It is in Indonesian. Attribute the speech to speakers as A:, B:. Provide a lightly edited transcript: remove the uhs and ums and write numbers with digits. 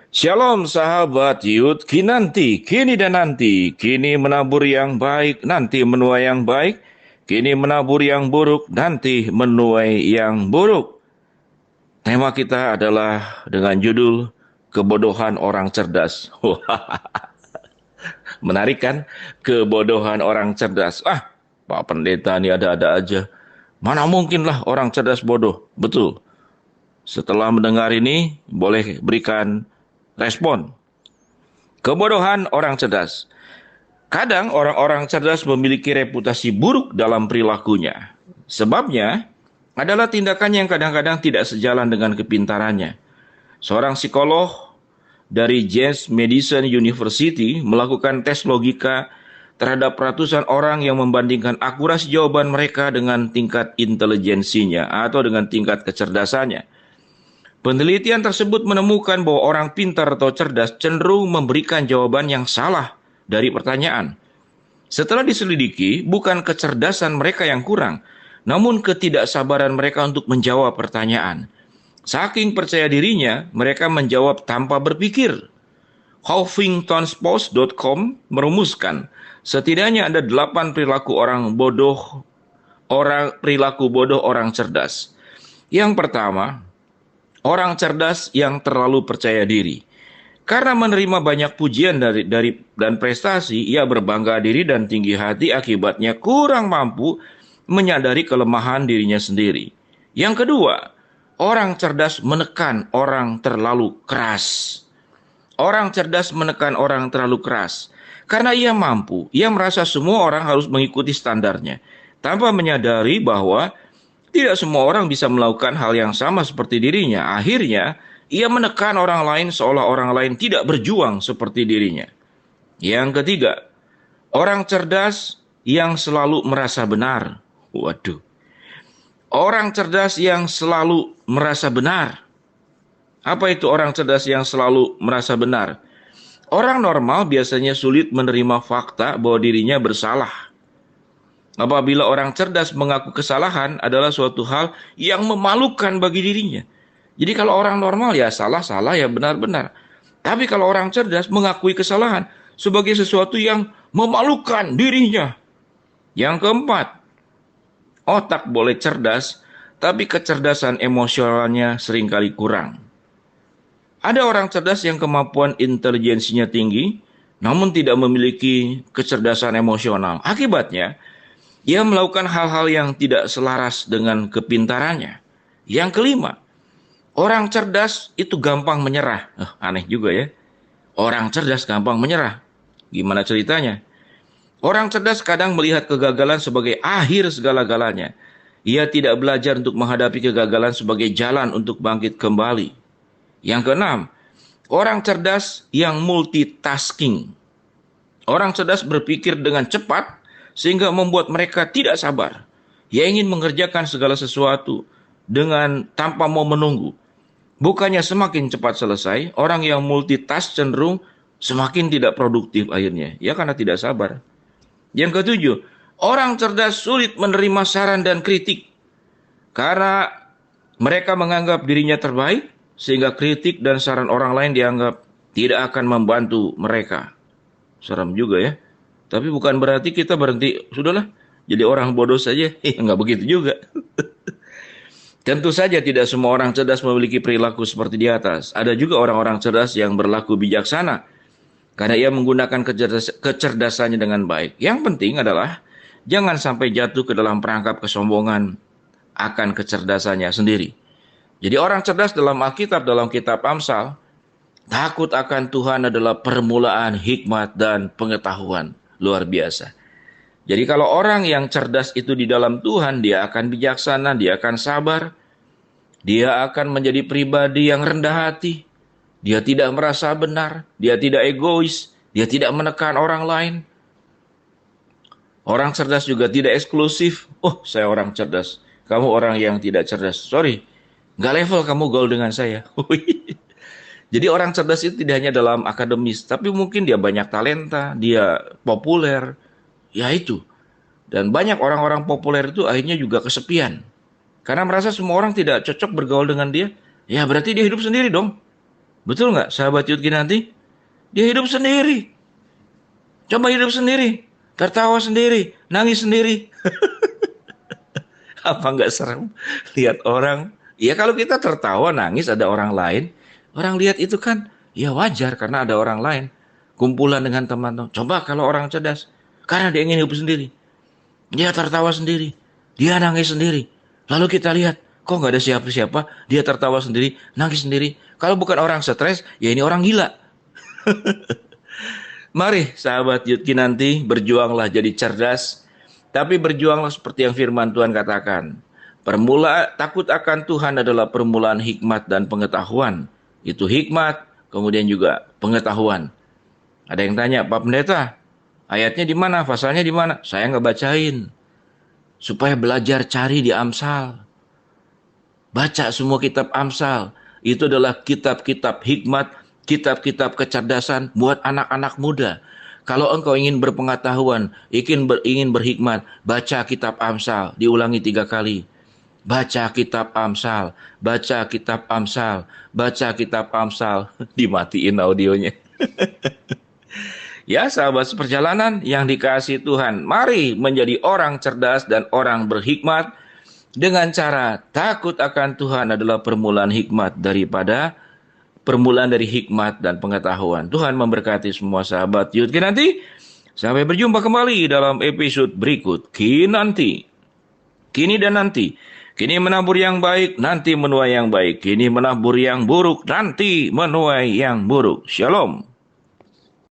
A: Shalom sahabat Yud Kinanti, kini dan nanti, kini menabur yang baik, nanti menuai yang baik, kini menabur yang buruk, nanti menuai yang buruk. Tema kita adalah dengan judul Kebodohan Orang Cerdas. Menarik kan? Kebodohan orang cerdas. Pak Pendeta ini ada-ada aja. Mana mungkinlah orang cerdas bodoh? Betul. Setelah mendengar ini, boleh berikan respon. Kebodohan orang cerdas. Kadang orang-orang cerdas memiliki reputasi buruk dalam perilakunya. Sebabnya adalah tindakan yang kadang-kadang tidak sejalan dengan kepintarannya. Seorang psikolog dari James Madison University melakukan tes logika terhadap ratusan orang yang membandingkan akurasi jawaban mereka dengan tingkat intelijensinya atau dengan tingkat kecerdasannya. Penelitian tersebut menemukan bahwa orang pintar atau cerdas cenderung memberikan jawaban yang salah dari pertanyaan. Setelah diselidiki, bukan kecerdasan mereka yang kurang, namun ketidaksabaran mereka untuk menjawab pertanyaan. Saking percaya dirinya, mereka menjawab tanpa berpikir. HuffingtonPost.com merumuskan, setidaknya ada 8 perilaku bodoh orang cerdas. Yang pertama, orang cerdas yang terlalu percaya diri. Karena menerima banyak pujian dan prestasi, ia berbangga diri dan tinggi hati, akibatnya kurang mampu menyadari kelemahan dirinya sendiri. Yang kedua, orang cerdas menekan orang terlalu keras. Orang cerdas menekan orang terlalu keras. Karena ia mampu, ia merasa semua orang harus mengikuti standarnya, tanpa menyadari bahwa tidak semua orang bisa melakukan hal yang sama seperti dirinya. Akhirnya, ia menekan orang lain seolah orang lain tidak berjuang seperti dirinya. Yang ketiga, orang cerdas yang selalu merasa benar. Waduh. Orang cerdas yang selalu merasa benar. Apa itu orang cerdas yang selalu merasa benar? Orang normal biasanya sulit menerima fakta bahwa dirinya bersalah. Apabila orang cerdas mengaku kesalahan adalah suatu hal yang memalukan bagi dirinya. Jadi kalau orang normal ya salah-salah ya benar-benar. Tapi kalau orang cerdas mengakui kesalahan sebagai sesuatu yang memalukan dirinya. Yang keempat, otak boleh cerdas, tapi kecerdasan emosionalnya seringkali kurang. Ada orang cerdas yang kemampuan intelijensinya tinggi, namun tidak memiliki kecerdasan emosional. Akibatnya, ia melakukan hal-hal yang tidak selaras dengan kepintarannya. Yang kelima, orang cerdas itu gampang menyerah. Aneh juga ya. Orang cerdas gampang menyerah. Gimana ceritanya? Orang cerdas kadang melihat kegagalan sebagai akhir segala-galanya. Ia tidak belajar untuk menghadapi kegagalan sebagai jalan untuk bangkit kembali. Yang keenam, orang cerdas yang multitasking. Orang cerdas berpikir dengan cepat sehingga membuat mereka tidak sabar. Ia ingin mengerjakan segala sesuatu dengan tanpa mau menunggu. Bukannya semakin cepat selesai, orang yang multitask cenderung semakin tidak produktif akhirnya. Ya karena tidak sabar. Yang ketujuh, orang cerdas sulit menerima saran dan kritik. Karena mereka menganggap dirinya terbaik, sehingga kritik dan saran orang lain dianggap tidak akan membantu mereka. Serem juga ya. Tapi bukan berarti kita berhenti, sudahlah, jadi orang bodoh saja. Nggak begitu juga. Tentu saja tidak semua orang cerdas memiliki perilaku seperti di atas. Ada juga orang-orang cerdas yang berlaku bijaksana, karena ia menggunakan kecerdasannya dengan baik. Yang penting adalah, jangan sampai jatuh ke dalam perangkap kesombongan akan kecerdasannya sendiri. Jadi orang cerdas dalam Alkitab, dalam kitab Amsal, takut akan Tuhan adalah permulaan hikmat dan pengetahuan. Luar biasa. Jadi kalau orang yang cerdas itu di dalam Tuhan, dia akan bijaksana, dia akan sabar, dia akan menjadi pribadi yang rendah hati, dia tidak merasa benar, dia tidak egois, dia tidak menekan orang lain. Orang cerdas juga tidak eksklusif. Oh, saya orang cerdas, kamu orang yang tidak cerdas. Sorry, nggak level kamu gaul dengan saya. Jadi orang cerdas itu tidak hanya dalam akademis, tapi mungkin dia banyak talenta, dia populer, ya itu. Dan banyak orang-orang populer itu akhirnya juga kesepian. Karena merasa semua orang tidak cocok bergaul dengan dia, ya berarti dia hidup sendiri dong. Betul nggak, sahabat Yudki nanti? Dia hidup sendiri. Coba hidup sendiri. Tertawa sendiri. Nangis sendiri. Apa nggak serem? Lihat orang. Ya kalau kita tertawa, nangis, ada orang lain. Orang lihat itu kan, ya wajar karena ada orang lain. Kumpulan dengan teman-teman. Coba kalau orang cerdas. Karena dia ingin hidup sendiri. Dia tertawa sendiri. Dia nangis sendiri. Lalu kita lihat, kok nggak ada siapa-siapa. Dia tertawa sendiri, nangis sendiri. Kalau bukan orang stres, ya ini orang gila. Mari sahabat Yudki nanti, berjuanglah jadi cerdas. Tapi berjuanglah seperti yang firman Tuhan katakan. Takut akan Tuhan adalah permulaan hikmat dan pengetahuan. Itu hikmat, kemudian juga pengetahuan. Ada yang tanya, Pak Pendeta, ayatnya di mana? Pasalnya di mana? Saya nggak bacain. Supaya belajar cari di Amsal. Baca semua kitab Amsal. Itu adalah kitab-kitab hikmat, kitab-kitab kecerdasan buat anak-anak muda. Kalau engkau ingin berpengetahuan, ingin berhikmat, baca kitab Amsal. Diulangi 3 kali. Baca kitab Amsal, baca kitab Amsal, baca kitab Amsal. Dimatiin audionya. Ya sahabat seperjalanan yang dikasihi Tuhan, mari menjadi orang cerdas dan orang berhikmat dengan cara takut akan Tuhan adalah permulaan dari hikmat dan pengetahuan. Tuhan memberkati semua sahabat Yudki nanti. Sampai berjumpa kembali dalam episode berikut. Kini dan nanti. Kini menabur yang baik, nanti menuai yang baik. Kini menabur yang buruk, nanti menuai yang buruk. Shalom.